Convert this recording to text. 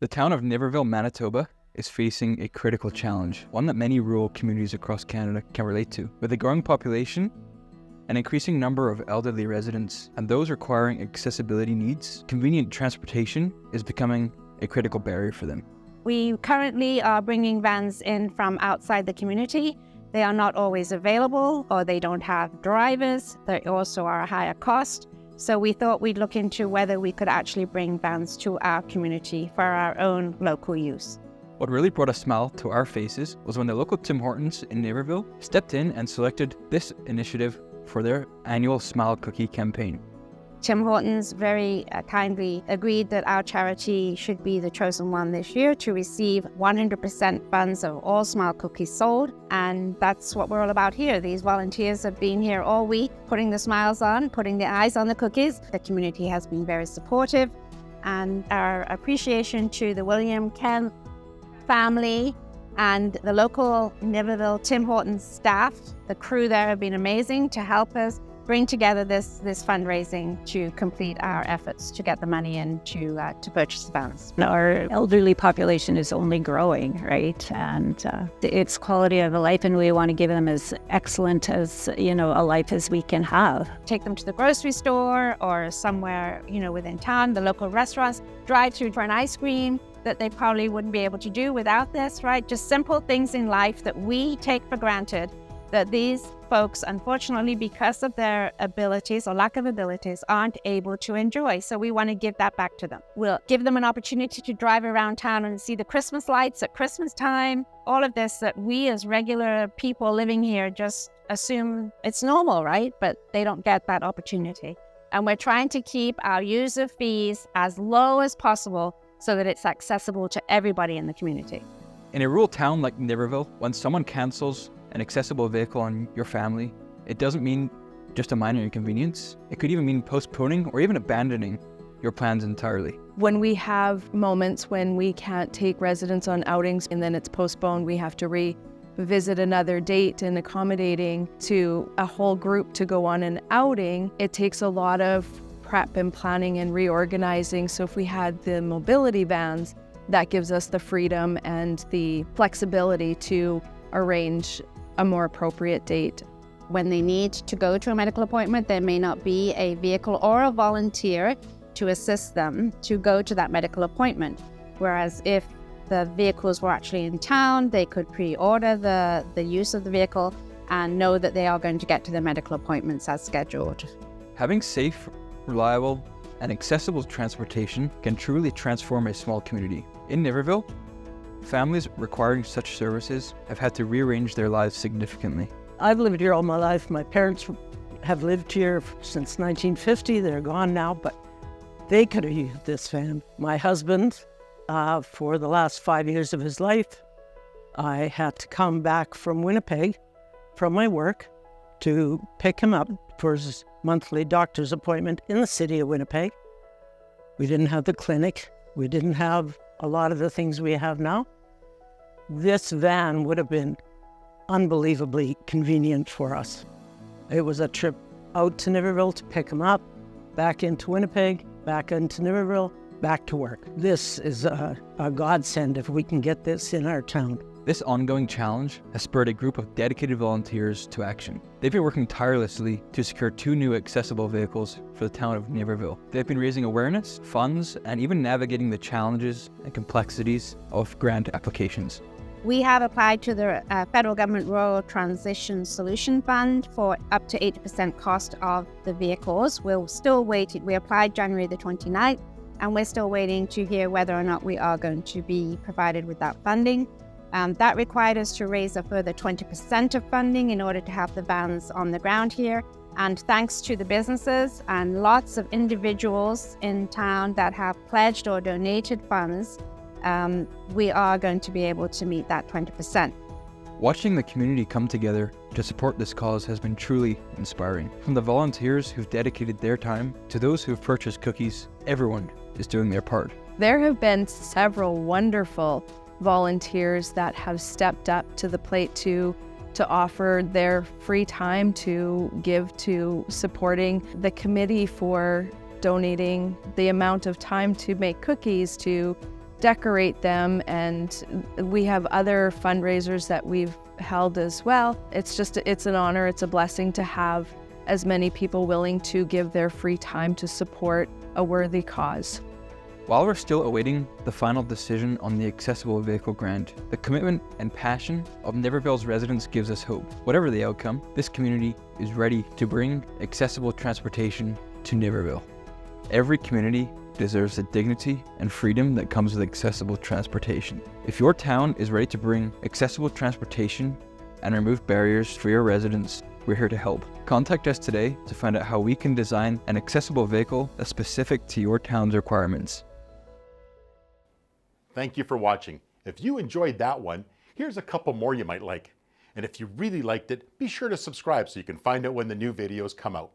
The town of Niverville, Manitoba is facing a critical challenge, one that many rural communities across Canada can relate to. With a growing population, an increasing number of elderly residents, and those requiring accessibility needs, convenient transportation is becoming a critical barrier for them. We currently are bringing vans in from outside the community. They are not always available, or they don't have drivers. They also are a higher cost. So we thought we'd look into whether we could actually bring vans to our community for our own local use. What really brought a smile to our faces was when the local Tim Hortons in Niverville stepped in and selected this initiative for their annual Smile Cookie campaign. Tim Hortons very kindly agreed that our charity should be the chosen one this year to receive 100% funds of all Smile Cookies sold. And that's what we're all about here. These volunteers have been here all week, putting the smiles on, putting the eyes on the cookies. The community has been very supportive. And our appreciation to the William Kent family and the local Niverville Tim Hortons staff. The crew there have been amazing to help us bring together this fundraising to complete our efforts to get the money in to purchase the vans. Our elderly population is only growing, right? And it's quality of a life, and we want to give them as excellent as, a life as we can have. Take them to the grocery store or somewhere, within town, the local restaurants, drive through for an ice cream that they probably wouldn't be able to do without this, right? Just simple things in life that we take for granted that these folks, unfortunately, because of their abilities or lack of abilities, aren't able to enjoy. So we want to give that back to them. We'll give them an opportunity to drive around town and see the Christmas lights at Christmas time. All of this that we as regular people living here just assume it's normal, right? But they don't get that opportunity. And we're trying to keep our user fees as low as possible so that it's accessible to everybody in the community. In a rural town like Niverville, when someone cancels an accessible vehicle on your family, it doesn't mean just a minor inconvenience. It could even mean postponing or even abandoning your plans entirely. When we have moments when we can't take residents on outings and then it's postponed, we have to revisit another date, and accommodating to a whole group to go on an outing, it takes a lot of prep and planning and reorganizing. So if we had the mobility vans, that gives us the freedom and the flexibility to arrange a more appropriate date. When they need to go to a medical appointment, there may not be a vehicle or a volunteer to assist them to go to that medical appointment. Whereas if the vehicles were actually in town, they could pre-order the use of the vehicle and know that they are going to get to their medical appointments as scheduled. Having safe, reliable, and accessible transportation can truly transform a small community. In Niverville, families requiring such services have had to rearrange their lives significantly. I've lived here all my life. My parents have lived here since 1950. They're gone now, but they could have used this van. My husband, for the last 5 years of his life, I had to come back from Winnipeg from my work to pick him up for his monthly doctor's appointment in the city of Winnipeg. We didn't have the clinic. We didn't have a lot of the things we have now. This van would have been unbelievably convenient for us. It was a trip out to Niverville to pick him up, back into Winnipeg, back into Niverville, back to work. This is a godsend if we can get this in our town. This ongoing challenge has spurred a group of dedicated volunteers to action. They've been working tirelessly to secure 2 new accessible vehicles for the town of Niverville. They've been raising awareness, funds, and even navigating the challenges and complexities of grant applications. We have applied to the Federal Government Rural Transition Solution Fund for up to 80% cost of the vehicles. We're still waiting. We applied January the 29th, and we're still waiting to hear whether or not we are going to be provided with that funding. That required us to raise a further 20% of funding in order to have the vans on the ground here. And thanks to the businesses and lots of individuals in town that have pledged or donated funds, we are going to be able to meet that 20%. Watching the community come together to support this cause has been truly inspiring. From the volunteers who've dedicated their time to those who've purchased cookies, everyone is doing their part. There have been several wonderful volunteers that have stepped up to the plate to offer their free time to give to supporting the committee for donating the amount of time to make cookies, to decorate them, and we have other fundraisers that we've held as well. It's an honor, it's a blessing to have as many people willing to give their free time to support a worthy cause. While we're still awaiting the final decision on the accessible vehicle grant, the commitment and passion of Niverville's residents gives us hope. Whatever the outcome, this community is ready to bring accessible transportation to Niverville. Every community deserves the dignity and freedom that comes with accessible transportation. If your town is ready to bring accessible transportation and remove barriers for your residents, we're here to help. Contact us today to find out how we can design an accessible vehicle that's specific to your town's requirements. Thank you for watching. If you enjoyed that one, here's a couple more you might like. And if you really liked it, be sure to subscribe so you can find out when the new videos come out.